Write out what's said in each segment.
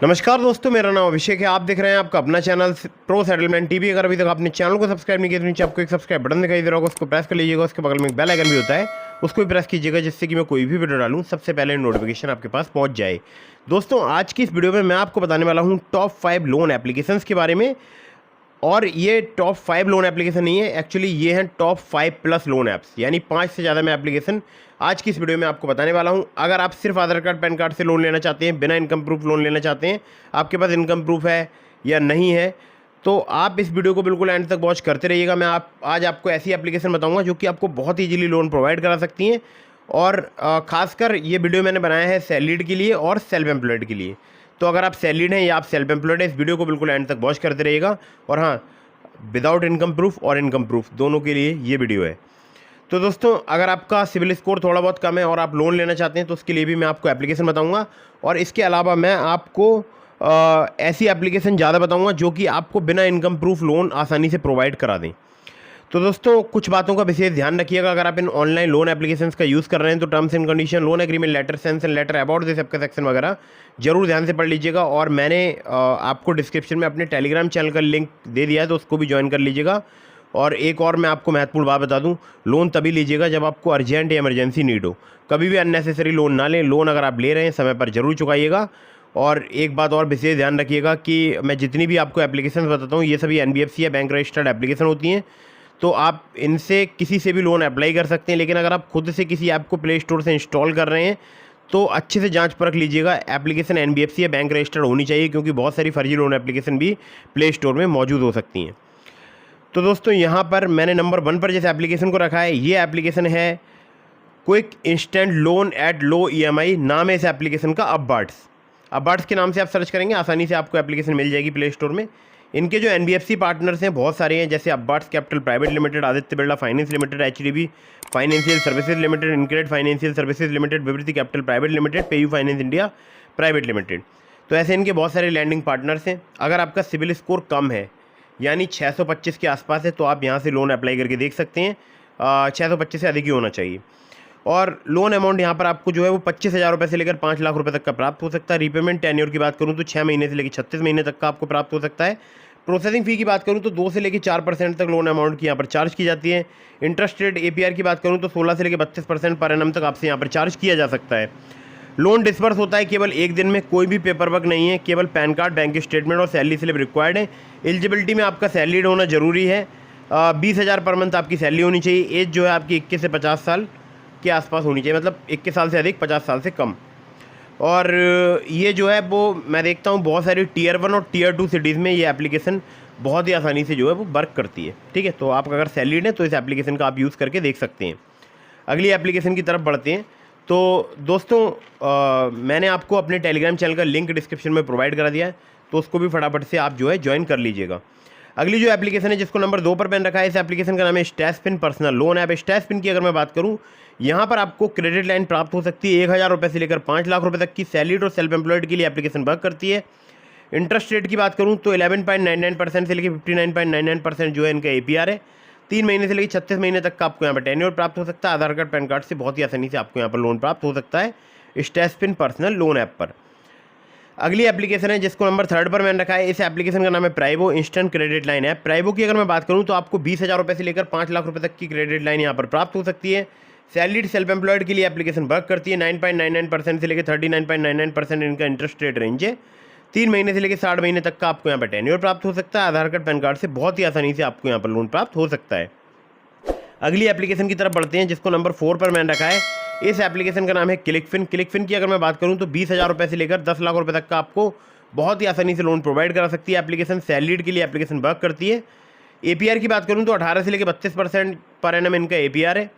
नमस्कार दोस्तों, मेरा नाम अभिषेक है। आप देख रहे हैं आपका अपना चैनल प्रो सेटलमेंट टीवी। अगर अभी तक आपने चैनल को सब्सक्राइब नहीं किया तो नीचे आपको एक सब्सक्राइब बटन दिखाई दे रहा होगा, उसको प्रेस कर लीजिएगा। उसके बगल में एक बेल आइकन भी होता है, उसको भी प्रेस कीजिएगा, जिससे कि मैं कोई भी वीडियो डालूं सबसे पहले नोटिफिकेशन आपके पास पहुंच जाए। दोस्तों, आज की इस वीडियो में मैं आपको बताने वाला हूँ टॉप 5 लोन एप्लीकेशंस के बारे में। और ये टॉप 5 लोन एप्लीकेशन नहीं है, एक्चुअली ये हैं टॉप 5 प्लस लोन ऐप्स, यानी 5 से ज़्यादा मैं एप्लीकेशन आज की इस वीडियो में आपको बताने वाला हूँ। अगर आप सिर्फ आधार कार्ड पैन कार्ड से लोन लेना चाहते हैं, बिना इनकम प्रूफ लोन लेना चाहते हैं, आपके पास इनकम प्रूफ है या नहीं है, तो आप इस वीडियो को बिल्कुल एंड तक वॉच करते रहिएगा। मैं आज आपको ऐसी एप्लीकेशन बताऊँगा जो कि आपको बहुत ईजीली लोन प्रोवाइड करा सकती हैं। और ख़ासकर ये वीडियो मैंने बनाया है सैलरीड के लिए और सेल्फ एम्प्लॉयड के लिए। तो अगर आप सैलरीड हैं या आप सेल्फ एम्प्लॉयड हैं, इस वीडियो को बिल्कुल एंड तक वॉच करते रहिएगा। और हाँ, विदाउट इनकम प्रूफ और इनकम प्रूफ दोनों के लिए ये वीडियो है। तो दोस्तों, अगर आपका सिविल स्कोर थोड़ा बहुत कम है और आप लोन लेना चाहते हैं तो उसके लिए भी मैं आपको एप्लीकेशन बताऊंगा। और इसके अलावा मैं आपको ऐसी एप्लीकेशन ज़्यादा बताऊंगा जो कि आपको बिना इनकम प्रूफ लोन आसानी से प्रोवाइड करा दें। तो दोस्तों, कुछ बातों का विशेष ध्यान रखिएगा। अगर आप इन ऑनलाइन लोन एप्लीकेशंस का यूज़ कर रहे हैं तो terms and condition, loan agreement letter, sanction letter, about this सबका सेक्शन वगैरह जरूर ध्यान से पढ़ लीजिएगा। और मैंने आपको डिस्क्रिप्शन में अपने टेलीग्राम चैनल का लिंक दे दिया है, तो उसको भी ज्वाइन कर लीजिएगा। और एक और मैं आपको महत्वपूर्ण बात बता दूं, लोन तभी लीजिएगा जब आपको अर्जेंट या इमरजेंसी नीड हो। कभी भी अननेसेसरी लोन ना लें। लोन अगर आप ले रहे हैं समय पर जरूर चुकाइएगा। और एक बात और विशेष ध्यान रखिएगा कि मैं जितनी भी आपको एप्लीकेशन बताता हूँ ये सभी NBFC या बैंक रजिस्टर्ड एप्लीकेशन होती हैं, तो आप इनसे किसी से भी लोन अप्लाई कर सकते हैं। लेकिन अगर आप खुद से किसी ऐप को प्ले स्टोर से इंस्टॉल कर रहे हैं तो अच्छे से जांच परख लीजिएगा। एप्लीकेशन NBFC या बैंक रजिस्टर्ड होनी चाहिए, क्योंकि बहुत सारी फर्जी लोन एप्लीकेशन भी प्ले स्टोर में मौजूद हो सकती हैं। तो दोस्तों, यहाँ पर मैंने नंबर 1 पर जिस एप्लीकेशन को रखा है, ये एप्लीकेशन है quick instant loan at low EMI। नाम है इस एप्लीकेशन का अपबार्ट्स। अपबार्ट्स के नाम से आप सर्च करेंगे, आसानी से आपको एप्लीकेशन मिल जाएगी प्ले स्टोर में। इनके जो NBFC पार्टनर्स हैं बहुत सारे हैं, जैसे Upwards Capital Private Limited, Aditya Birla Finance Limited, HDB Financial Services Limited, InCred Financial Services Limited, Vivriti Capital Private Limited, PayU Finance India Private Limited. तो ऐसे इनके बहुत सारे लैंडिंग पार्टनर्स हैं। अगर आपका सिविल स्कोर कम है, यानी 625 के आसपास है, तो आप यहाँ से लोन अप्लाई करके देख सकते हैं। 625 से अधिक ही होना चाहिए। और लोन अमाउंट यहाँ पर आपको जो है वो 25,000 रुपये से लेकर 5 लाख रुपए तक का प्राप्त हो सकता है। रीपेमेंट टेन्योर की बात करूँ तो 6 महीने से लेकर 36 महीने तक का आपको प्राप्त हो सकता है। प्रोसेसिंग फ़ी की बात करूँ तो 2 से लेकर 4% तक लोन अमाउंट की यहाँ पर चार्ज की जाती है। इंटरेस्ट रेट APR की बात करूँ तो 16 से लेकर 32% पर एनम तक आपसे यहाँ पर चार्ज किया जा सकता है। लोन डिस्बर्स होता है केवल एक दिन में, कोई भी पेपर वर्क नहीं है, केवल पैन कार्ड, बैंक स्टेटमेंट और सैलरी स्लिप रिक्वायर्ड है। एलिजिबिलिटी में आपका सैलरीड होना जरूरी है। 20,000 पर मंथ आपकी सैलरी होनी चाहिए। एज जो है आपकी 21 से 50 साल के आसपास होनी चाहिए, मतलब 21 साल से अधिक, 50 साल से कम। और ये जो है वो मैं देखता हूँ बहुत सारी Tier 1 और Tier 2 सिटीज़ में ये एप्लीकेशन बहुत ही आसानी से जो है वो वर्क करती है। ठीक है, तो आप अगर सैलरीड हैं तो इस एप्लीकेशन का आप यूज़ करके देख सकते हैं। अगली एप्लीकेशन की तरफ बढ़ते हैं। तो दोस्तों, मैंने आपको अपने टेलीग्राम चैनल का लिंक डिस्क्रिप्शन में प्रोवाइड करा दिया है, तो उसको भी फटाफट से आप जो है ज्वाइन कर लीजिएगा। अगली जो एप्लीकेशन है जिसको नंबर 2 पर मैंने रखा है, इस एप्लीकेशन का नाम है स्टैशपिन पर्सनल लोन ऐप। स्टैशपिन की अगर मैं बात करूँ, यहाँ पर आपको क्रेडिट लाइन प्राप्त हो सकती है 1,000 रुपये से लेकर 5 लाख रुपये तक की। सैलरीड और सेल्फ एम्प्लॉयड के लिए एप्लीकेशन वर्क करती है। इंटरेस्ट रेट की बात करूँ तो 11.99% से लेकर 59.99% जो है इनका APR है। 3 महीने से लेकर 36 महीने तक का आपको यहाँ पर टेन्योर प्राप्त हो सकता है। आधार कार्ड पैन कार्ड से बहुत ही आसानी से आपको यहाँ पर लोन प्राप्त हो सकता है स्टैशपिन पर्सनल लोन ऐप पर। अगली एप्लीकेशन है जिसको नंबर 3 पर मैंने रखा है, इस एप्लीकेशन का नाम है प्राइवो इंस्टेंट क्रेडिट लाइन ऐप। प्राइवो की अगर मैं बात करूँ तो आपको 20,000 रुपये से लेकर 5 लाख रुपये तक की क्रेडिट लाइन यहाँ पर प्राप्त हो सकती है। सैलरीड सेल्फ एम्प्लॉयड के लिए एप्लीकेशन वर्क करती है। 9.99% से लेकर 39.99% इनका इंटरेस्ट रेट रेंज है। 3 महीने से लेकर 60 महीने तक का आपको यहाँ पर टेन्योर प्राप्त हो सकता है। आधार कार्ड पैन कार्ड से बहुत ही आसानी से आपको यहाँ पर लोन प्राप्त हो सकता है। अगली एप्लीकेशन की तरफ बढ़ते हैं जिसको नंबर 4 पर मैंने रखा है। इस एप्लीकेशन का नाम है क्लिकफिन। क्लिकफिन की अगर मैं बात करूं तो 20,000 रुपये से लेकर 10 लाख रुपए तक का आपको बहुत ही आसानी से लोन प्रोवाइड करा सकती है एप्लीकेशन। सैलरीड के लिए एप्लीकेशन वर्क करती है। APR की बात करूं तो 18 से लेकर 32% पर एनम इनका APR है।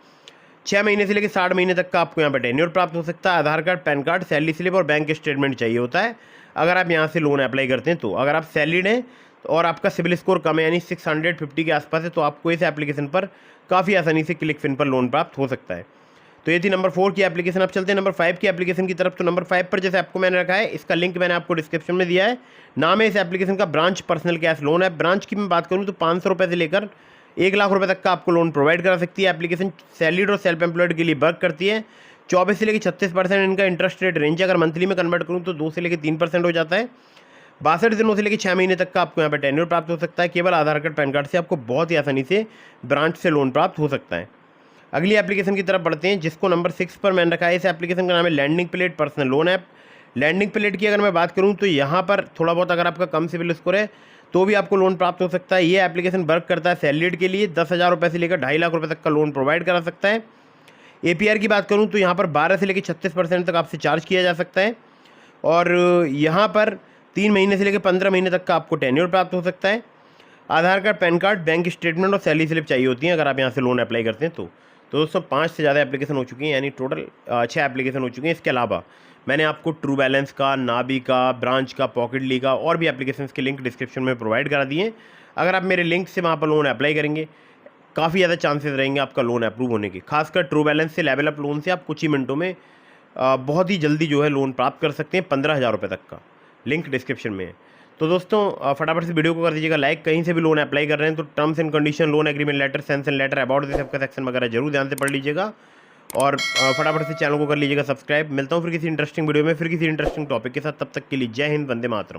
6 महीने से लेकर 60 महीने तक का आपको यहाँ पर टेन्योर प्राप्त हो सकता है। Aadhaar card, PAN card, salary slip और बैंक स्टेटमेंट चाहिए होता है अगर आप यहाँ से लोन अप्लाई करते हैं। तो अगर आप सैलरीड हैं और आपका सिविल स्कोर कम है, यानी 650 के आसपास है, तो आपको इस एप्लीकेशन पर काफ़ी आसानी से क्लिकफिन पर लोन प्राप्त हो सकता है। तो ये थी नंबर 4 की एप्लीकेशन। अब चलते हैं नंबर 5 की एप्लीकेशन की तरफ। तो नंबर 5 पर जैसे आपको मैंने रखा है, इसका लिंक मैंने आपको डिस्क्रिप्शन में दिया है। नाम है इस एप्लीकेशन का branch personal cash loan app. Branch की मैं बात करूँ तो 500 रुपये से लेकर 1 लाख रुपये तक का आपको लोन प्रोवाइड करा सकती है एप्लीकेशन। सैलरीड और सेल्फ एम्प्लॉयड के लिए वर्क करती है। 24 से लेकर 36% इनका इंटरेस्ट रेट रेंज है। अगर मंथली में कन्वर्ट करूँ तो 2 से लेकर 3% हो जाता है। 62 दिनों से लेकर 6 महीने तक का आपको यहाँ पे टेन्योर प्राप्त हो सकता है। केवल आधार कार्ड पैन कार्ड से आपको बहुत ही आसानी से ब्रांच से लोन प्राप्त हो सकता है। अगली एप्लीकेशन की तरफ बढ़ते हैं, जिसको नंबर 6 पर मैंने रखा है। इस एप्लीकेशन का नाम है Lending Plate personal loan app. Lending Plate की अगर मैं बात करूं तो यहाँ पर थोड़ा बहुत अगर आपका कम सिविल स्कोर है तो भी आपको लोन प्राप्त हो सकता है। ये एप्लीकेशन वर्क करता है सैलरीड के लिए। 10,000 रुपये से लेकर 2.5 लाख रुपये तक का लोन प्रोवाइड करा सकता है। APR की बात करूँ तो यहाँ पर 12 से लेकर 36% तक आपसे चार्ज किया जा सकता है। और यहाँ पर 3 महीने से लेकर 15 महीने तक का आपको टेन्योर प्राप्त हो सकता है। Aadhaar card, PAN card, bank statement और सैलरी स्लिप चाहिए होती हैं अगर आप यहाँ से लोन अप्लाई करते हैं तो। दोस्तों 5 से ज़्यादा एप्लीकेशन हो चुकी हैं, यानी टोटल 6 एप्लीकेशन हो चुकी हैं। इसके अलावा मैंने आपको ट्रू बैलेंस का, नाबी का, ब्रांच का, पॉकेटली का और भी एप्लीकेशंस के लिंक डिस्क्रिप्शन में प्रोवाइड करा दिए हैं। अगर आप मेरे लिंक से वहाँ पर लोन अप्लाई करेंगे, काफ़ी ज़्यादा चांसेस रहेंगे आपका लोन अप्रूव होने के। खासकर ट्रू बैलेंस से, लेवल अप लोन से आप कुछ ही मिनटों में बहुत ही जल्दी जो है लोन प्राप्त कर सकते हैं 15,000 रुपये तक का। लिंक डिस्क्रिप्शन में है। तो दोस्तों फटाफट से वीडियो को कर दीजिएगा लाइक। कहीं से भी लोन अप्लाई कर रहे हैं तो terms and condition, loan agreement letter, sanction letter, about this सबका सेक्शन वगैरह जरूर ध्यान से पढ़ लीजिएगा। और फटाफट से चैनल को कर लीजिएगा सब्सक्राइब। मिलता हूँ फिर किसी इंटरेस्टिंग वीडियो में, फिर किसी इंटरेस्टिंग टॉपिक के साथ। तब तक के लिए जय हिंद, वंदे मातरम।